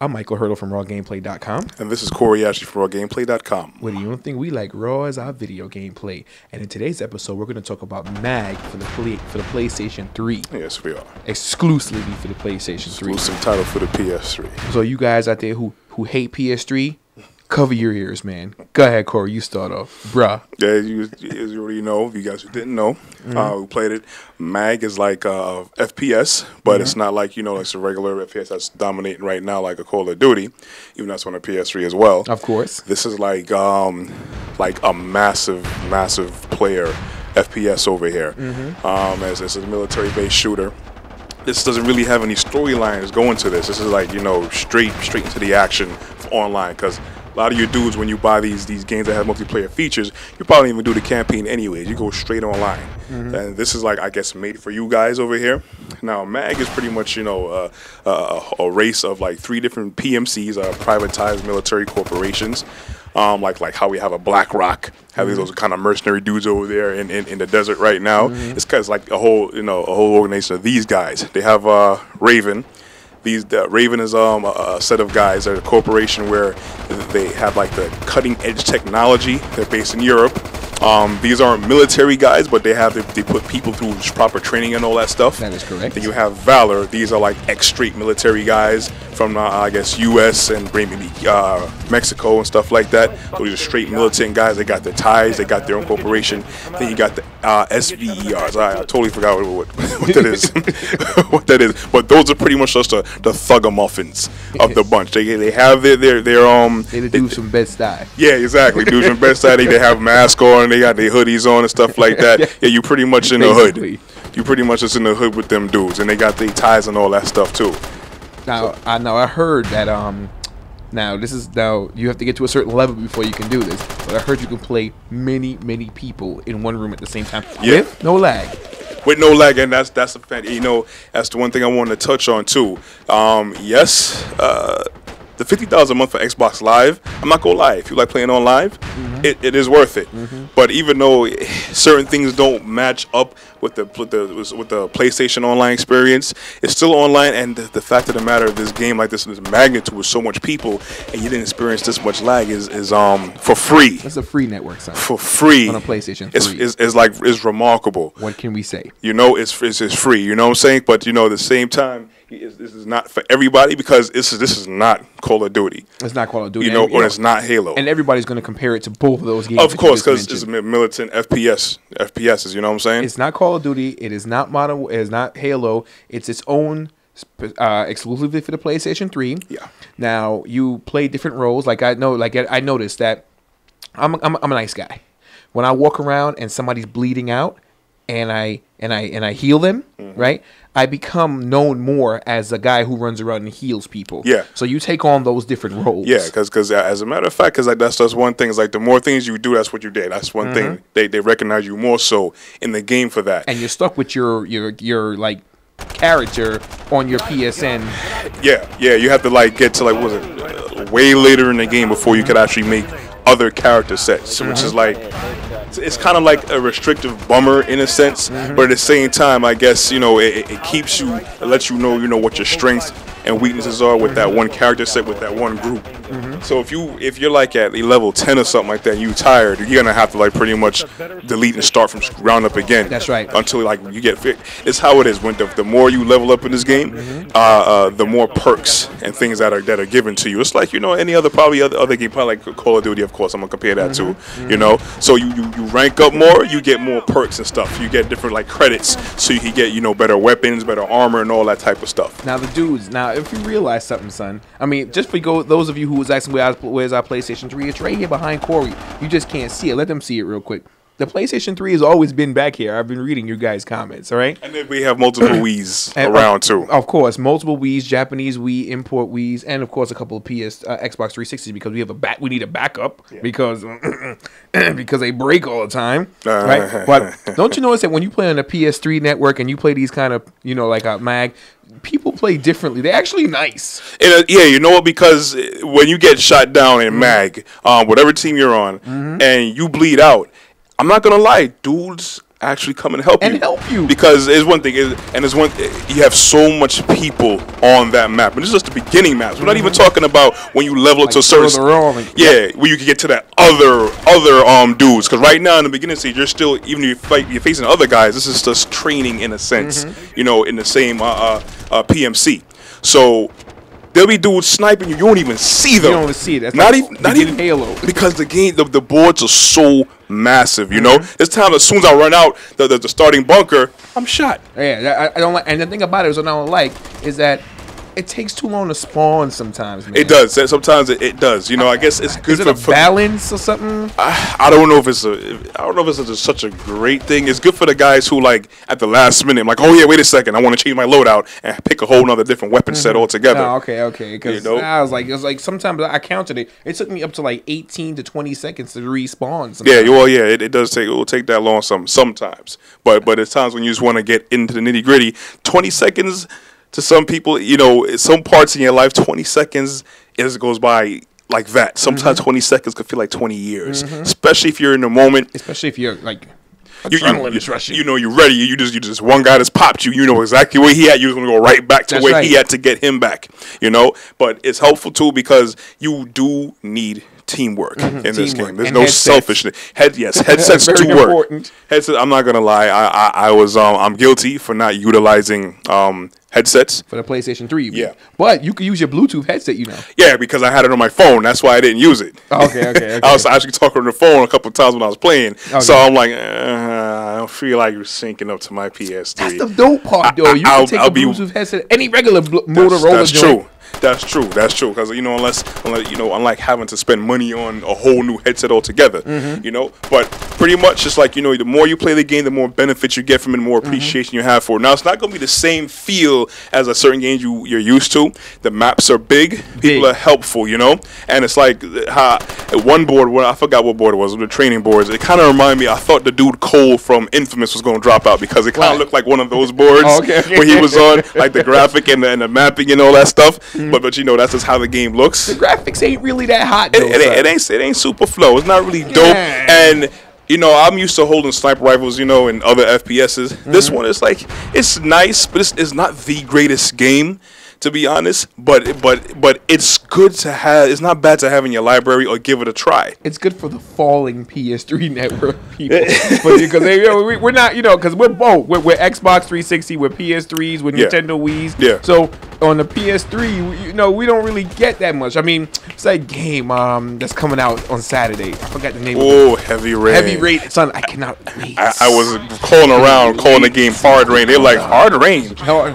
I'm Michael Hurdle from RawGameplay.com. And this is Corey Ashley from RawGameplay.com. Where the only thing we like raw is our video gameplay. And in today's episode, we're going to talk about MAG for the PlayStation 3. Yes, we are. Exclusively for the PlayStation 3. Exclusive title for the PS3. So you guys out there who hate PS3, cover your ears, man. Go ahead, Corey. You start off. Bruh. Yeah, you already know. If you guys who didn't know, we played it. MAG is like FPS, but it's not like, it's a regular FPS that's dominating right now like a Call of Duty, even though that's on the PS3 as well. Of course. This is like a massive player FPS over here. As it's a military-based shooter. This doesn't really have any storylines going to this. This is like, straight into the action online, because a lot of you dudes, when you buy these games that have multiplayer features, you probably don't even do the campaign anyways. You go straight online. And this is like, I guess, made for you guys over here. Now, MAG is pretty much, a race of like 3 different PMCs, privatized military corporations. Like how we have a BlackRock, have those kind of mercenary dudes over there in the desert right now. It's because like a whole organization of these guys. They have Raven. Raven is a set of guys, a corporation where they have like the cutting edge technology. They're based in Europe. These aren't military guys, but they put people through proper training and all that stuff. That is correct. Then you have Valor. These are like ex-straight military guys from I guess U.S. and maybe Mexico and stuff like that. So these are straight militant guys. They got their ties. They got their own corporation. Then you got the SVERs. I totally forgot what that is. What that is. But those are pretty much just the thuggamuffins of the bunch. They have their They do some Bed-Stuy. Yeah, exactly. Do some Bed-Stuy. They have masks on. They got their hoodies on and stuff like that. Yeah, you pretty much in the hood. You pretty much just in the hood with them dudes, and they got their ties and all that stuff too. Now, I heard that now you have to get to a certain level before you can do this. But I heard you can play many people in one room at the same time. Yeah. With no lag. With no lag, and that's a fact. That's the one thing I wanted to touch on too. Yes, the $50 a month for Xbox Live, I'm not gonna lie, if you like playing on live, it is worth it. But even though certain things don't match up with the PlayStation Online experience, it's still online. And the fact of the matter, this game like this magnitude with so much people, and you didn't experience this much lag is for free. It's a free network, son. For free on a PlayStation 3. It's remarkable. What can we say? It's free. You know what I'm saying? But at the same time, this is not for everybody, because this is not Call of Duty. It's not Call of Duty. Or it's not Halo. And everybody's going to compare it to both of those games. Of course, because it's militant FPSs. You know what I'm saying? It's not Call of Duty. It is not Modern. It is not Halo. It's its own, exclusively for the PlayStation 3. Yeah. Now you play different roles. I noticed that I'm a nice guy. When I walk around and somebody's bleeding out, and I heal them, right? I become known more as a guy who runs around and heals people. Yeah. So you take on those different roles. Yeah, because as a matter of fact, that's just one thing. It's like the more things you do, that's what you did. That's one thing. They recognize you more so in the game for that. And you're stuck with your like character on your PSN. Yeah. You have to get to way later in the game before you could actually make other character sets, which is it's kind of like a restrictive bummer in a sense, but at the same time, I guess it keeps you, it lets you know what your strengths and weaknesses are with that one character set, with that one group. So if you're like at level 10 or something like that, and you tired, you're gonna have to pretty much delete and start from ground up again. That's right. Until you get fit. It's how it is. When the more you level up in this game, the more perks and things that are given to you. It's like any other other game, probably like Call of Duty. Of course, I'm gonna compare that to. So you rank up more, you get more perks and stuff. You get different credits, so you can get better weapons, better armor, and all that type of stuff. Now the dudes. Now if you realize something, son. I mean, just for those of you who was asking where's our PlayStation 3, it's right here behind Corey. You just can't see it. Let them see it real quick. The PlayStation 3 has always been back here. I've been reading your guys' comments, all right? And then we have multiple Wiis around, too. Of course, multiple Wiis, Japanese Wii, import Wiis, and, of course, a couple of Xbox 360s, because we need a backup, because they break all the time, right? But don't you notice that when you play on the PS3 network and you play these kind of, like a MAG, people play differently. They're actually nice. Yeah, you know what? Because when you get shot down in MAG, whatever team you're on, and you bleed out, I'm not gonna lie, dudes actually come and help you. Because there's one thing, you have so much people on that map, and this is just the beginning maps. We're not even talking about when you level up to a certain, where you can get to that other dudes. Because right now in the beginning stage, you're still, even if you're facing other guys, this is just training in a sense, you know, in the same PMC. So there'll be dudes sniping you. You don't even see them. You don't even see it. That's not even Halo. Because the boards are so massive. You know, this time as soon as I run out the starting bunker, I'm shot. Yeah, I don't like. And the thing about it is, what I don't like is that it takes too long to spawn sometimes, man. It does. Sometimes it does. You know, I guess it's good for balance or something. I don't know if it's such a great thing. It's good for the guys who, like, at the last minute, I'm like, oh yeah, wait a second, I want to change my loadout and pick a whole nother different weapon set altogether. Oh, okay. Because you know? it was like sometimes I counted it. It took me up to like 18 to 20 seconds to respawn. Sometimes. Yeah, well, yeah, it does take. It will take that long sometimes. But there's times when you just want to get into the nitty gritty. 20 seconds. To some people, you know, some parts in your life, 20 seconds goes by like that. Sometimes 20 seconds could feel like 20 years, especially if you're in the moment. Especially if you're like, adrenaline is rushing. You know, you're ready. You just one guy that's popped you. You know exactly where he at. You're gonna go right back to where he at to get him back. You know, but it's helpful too because you do need teamwork in this game. There's no selfishness. Headsets do work. Headset. I'm not gonna lie. I'm guilty for not utilizing headsets for the PlayStation 3. Yeah, but you can use your Bluetooth headset. You know. Yeah, because I had it on my phone. That's why I didn't use it. Okay. I was actually talking on the phone a couple of times when I was playing. Okay. So I'm like, I don't feel like you're syncing up to my PS3. That's the dope part, though. You can take a Bluetooth headset, any regular Motorola. That's true. That's true. Because you know, unless you know, unlike having to spend money on a whole new headset altogether, you know. But pretty much, just like, you know, the more you play the game, the more benefits you get from it, the more appreciation you have for it. Now, it's not going to be the same feel as a certain game you're used to. The maps are big. People are helpful, you know. And it's like one board, I forgot what board it was, the training boards. It kind of reminded me. I thought the dude Cole from Infamous was going to drop out because it kind of looked like one of those boards where he was on, like the graphic and the mapping and all that stuff. But you know, that's just how the game looks. The graphics ain't really that hot, though. It ain't super flow. It's not really dope. And you know, I'm used to holding sniper rifles, you know, in other FPSs. This one is like, it's nice, but it's not the greatest game, to be honest. But it's good to have. It's not bad to have in your library or give it a try. It's good for the falling PS3 network people, because we're not, you know, because we're both. We're Xbox 360, we're PS3s, we're Nintendo Wii's. Yeah. So on the PS3, you know, we don't really get that much. I mean, it's that game that's coming out on Saturday. I forgot the name. Oh, Heavy Rain. Heavy Rain, son. I cannot wait. I was calling around, calling the game Hard Rain. They're like, Hard Rain.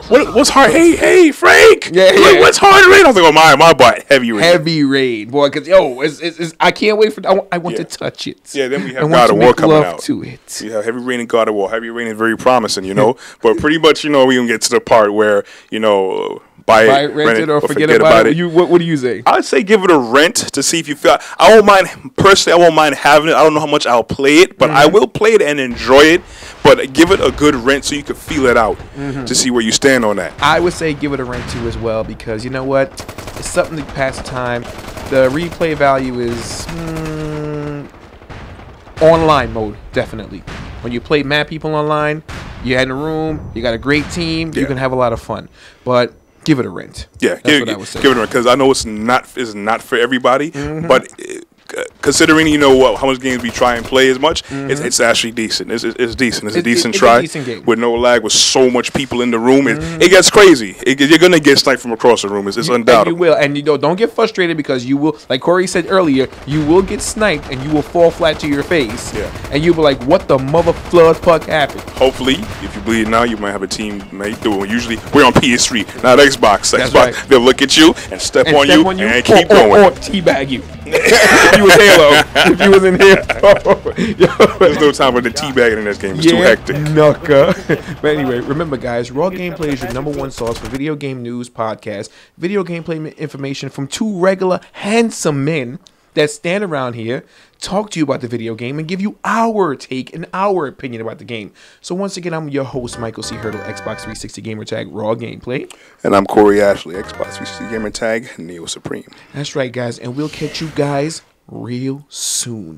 What's hard? Hey, Frank. Yeah. Like, what's Hard Rain? I was like, oh my butt. Heavy Rain. Heavy Rain, boy. Because I can't wait for. I want to touch it. Yeah. Then we have God of War coming out. To it. We have Heavy Rain and God of War. Heavy Rain is very promising, you know. But pretty much, you know, we can get to the part where, you know, buy it, rent it, or forget about it. What do you say? I'd say give it a rent to see if you feel. I won't mind having it. I don't know how much I'll play it, but I will play it and enjoy it. But give it a good rent so you can feel it out to see where you stand on that. I would say give it a rent too as well, because you know what, it's something to pass the time. The replay value is online mode, definitely. When you play mad people online, you're in a room, you got a great team, you can have a lot of fun. But give it a rent. Yeah, give it a rent, because I know it's not for everybody, but considering, you know, how much games we try and play as much, it's actually decent. It's decent. It's a decent try. It's a decent game. With no lag, with so much people in the room. It gets crazy. You're going to get sniped from across the room. It's undoubtedly. And you will. And you don't get frustrated, because you will, like Corey said earlier, you will get sniped and you will fall flat to your face. Yeah. And you'll be like, what the mother flood fuck happened? Hopefully, if you bleed now, you might have a teammate doing. Usually, we're on PS3, not Xbox. That's Xbox, right. They'll look at you and step on you and keep going. Or teabag you. If you was Halo. If you was in here. There's no time for the teabagging in this game. It's too hectic. Knucka. But anyway, remember, guys, Raw Gameplay is your #1 source for video game news, podcasts, video gameplay information from two regular, handsome men that stand around here, talk to you about the video game, and give you our take and our opinion about the game. So once again, I'm your host, Michael C. Hurdle, Xbox 360 Gamertag, Raw Gameplay. And I'm Corey Ashley, Xbox 360 Gamertag, Neo Supreme. That's right, guys, and we'll catch you guys real soon.